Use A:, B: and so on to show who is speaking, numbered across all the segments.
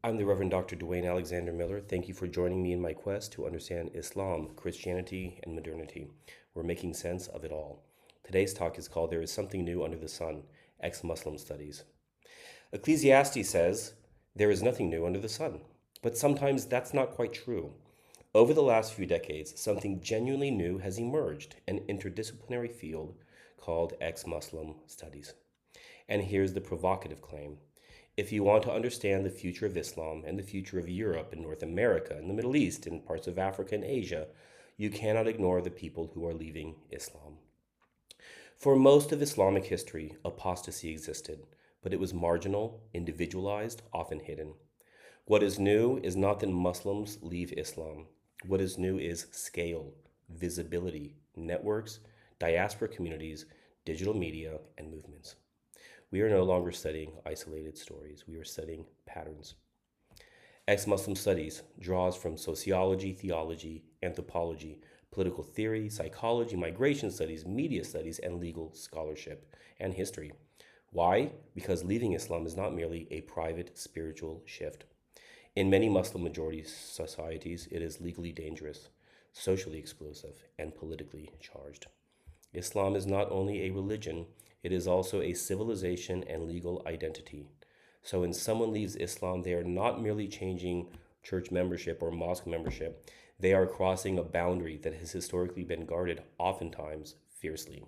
A: I'm the Reverend Dr. Dwayne Alexander Miller. Thank you for joining me in my quest to understand Islam, Christianity, and modernity. We're making sense of it all. Today's talk is called There is Something New Under the Sun, Ex-Muslim Studies. Ecclesiastes says, there is nothing new under the sun. But sometimes that's not quite true. Over the last few decades, something genuinely new has emerged, an interdisciplinary field called ex-Muslim studies. And here's the provocative claim. If you want to understand the future of Islam and the future of Europe and North America and the Middle East and parts of Africa and Asia, you cannot ignore the people who are leaving Islam. For most of Islamic history, apostasy existed, but it was marginal, individualized, often hidden. What is new is not that Muslims leave Islam. What is new is scale, visibility, networks, diaspora communities, digital media, and movements. We are no longer studying isolated stories. We are studying patterns. Ex-Muslim studies draws from sociology, theology, anthropology, political theory, psychology, migration studies, media studies, and legal scholarship and history. Why? Because leaving Islam is not merely a private spiritual shift. In many Muslim-majority societies, it is legally dangerous, socially explosive, and politically charged. Islam is not only a religion, it is also a civilization and legal identity. So when someone leaves Islam, they are not merely changing church membership or mosque membership. They are crossing a boundary that has historically been guarded, oftentimes fiercely.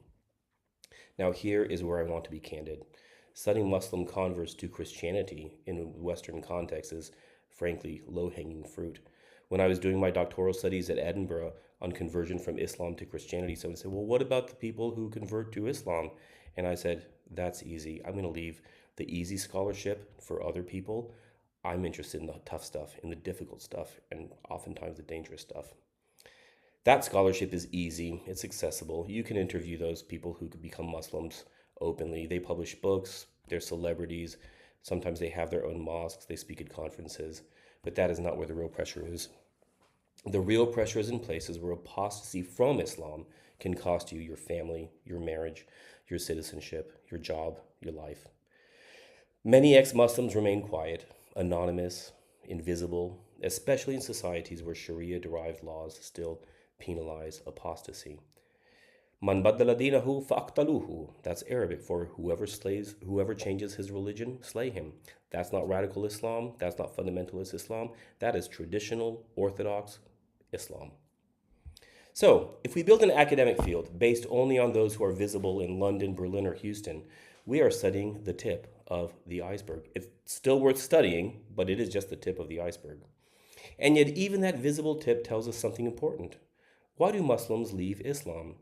A: Now here is where I want to be candid. Studying Muslim converts to Christianity in Western context is frankly low-hanging fruit. When I was doing my doctoral studies at Edinburgh on conversion from Islam to Christianity, someone said, well, what about the people who convert to Islam? And I said, that's easy. I'm going to leave the easy scholarship for other people. I'm interested in the tough stuff, in the difficult stuff, and oftentimes the dangerous stuff. That scholarship is easy. It's accessible. You can interview those people who could become Muslims openly. They publish books. They're celebrities. Sometimes they have their own mosques. They speak at conferences. But that is not where the real pressure is. The real pressure is in places where apostasy from Islam can cost you your family, your marriage, your citizenship, your job, your life. Many ex-Muslims remain quiet, anonymous, invisible, especially in societies where Sharia-derived laws still penalize apostasy. Man baddala dinahu faqtaluhu. That's Arabic for whoever changes his religion, slay him. That's not radical Islam. That's not fundamentalist Islam. That is traditional, orthodox Islam. So, if we build an academic field based only on those who are visible in London, Berlin, or Houston, we are studying the tip of the iceberg. It's still worth studying, but it is just the tip of the iceberg. And yet, even that visible tip tells us something important. Why do Muslims leave Islam?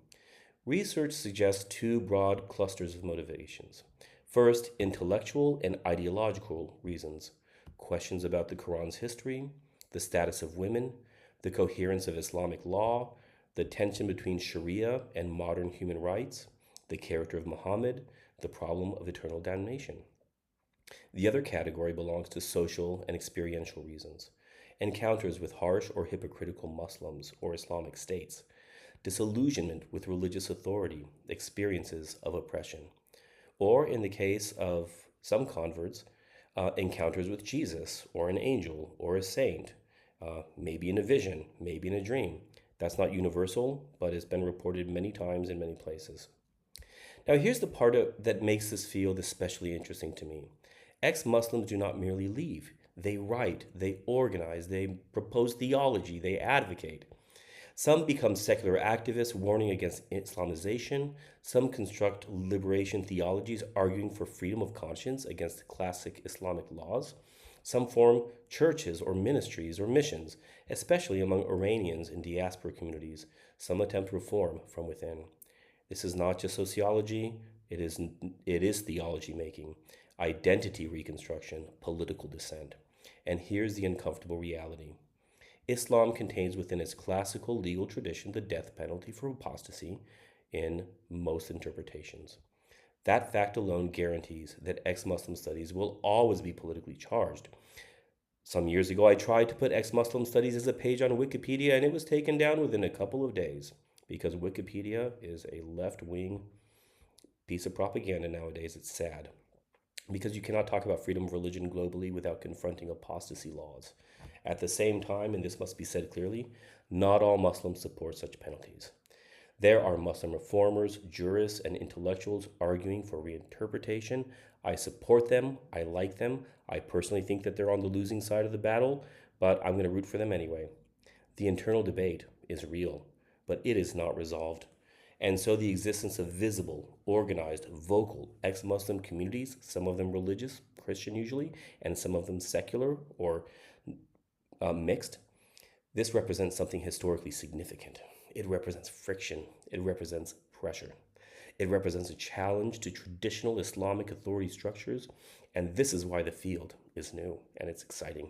A: Research suggests two broad clusters of motivations. First, intellectual and ideological reasons. Questions about the Quran's history, the status of women, the coherence of Islamic law, the tension between Sharia and modern human rights, the character of Muhammad, the problem of eternal damnation. The other category belongs to social and experiential reasons. Encounters with harsh or hypocritical Muslims or Islamic states, disillusionment with religious authority, experiences of oppression, or in the case of some converts, encounters with Jesus or an angel or a saint, maybe in a vision, maybe in a dream. That's not universal, but it's been reported many times in many places. Now here's the part that makes this field especially interesting to me. Ex-Muslims do not merely leave. They write, they organize, they propose theology, they advocate. Some become secular activists warning against Islamization. Some construct liberation theologies arguing for freedom of conscience against classic Islamic laws. Some form churches or ministries or missions, especially among Iranians in diaspora communities. Some attempt reform from within. This is not just sociology, it is theology making, identity reconstruction, political dissent. And here's the uncomfortable reality. Islam contains within its classical legal tradition the death penalty for apostasy in most interpretations. That fact alone guarantees that ex-Muslim studies will always be politically charged. Some years ago, I tried to put ex-Muslim studies as a page on Wikipedia, and it was taken down within a couple of days because Wikipedia is a left-wing piece of propaganda nowadays. It's sad. because you cannot talk about freedom of religion globally without confronting apostasy laws. At the same time, and this must be said clearly, not all Muslims support such penalties. There are Muslim reformers, jurists, and intellectuals arguing for reinterpretation. I support them. I like them. I personally think that they're on the losing side of the battle, but I'm going to root for them anyway. The internal debate is real, but it is not resolved. And so the existence of visible, organized, vocal ex Muslim communities, some of them religious, Christian usually, and some of them secular or mixed, this represents something historically significant. It represents friction, it represents pressure. It represents a challenge to traditional Islamic authority structures, and this is why the field is new and it's exciting.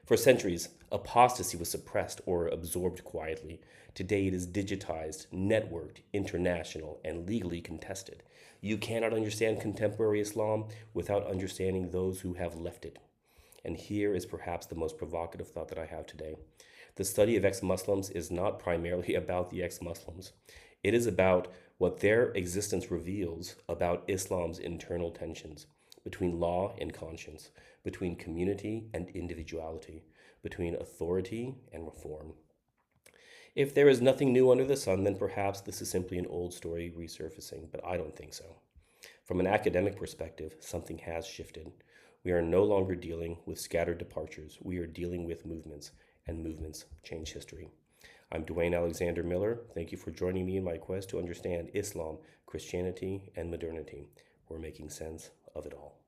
A: For centuries, apostasy was suppressed or absorbed quietly. Today it is digitized, networked, international, and legally contested. You cannot understand contemporary Islam without understanding those who have left it. And here is perhaps the most provocative thought that I have today. The study of ex Muslims is not primarily about the ex Muslims, it is about what their existence reveals about Islam's internal tensions between law and conscience, between community and individuality, between authority and reform. If there is nothing new under the sun, then perhaps this is simply an old story resurfacing, but I don't think so. From an academic perspective, something has shifted. We are no longer dealing with scattered departures. We are dealing with movements, and movements change history. I'm Dwayne Alexander Miller. Thank you for joining me in my quest to understand Islam, Christianity, and modernity. We're making sense of it all.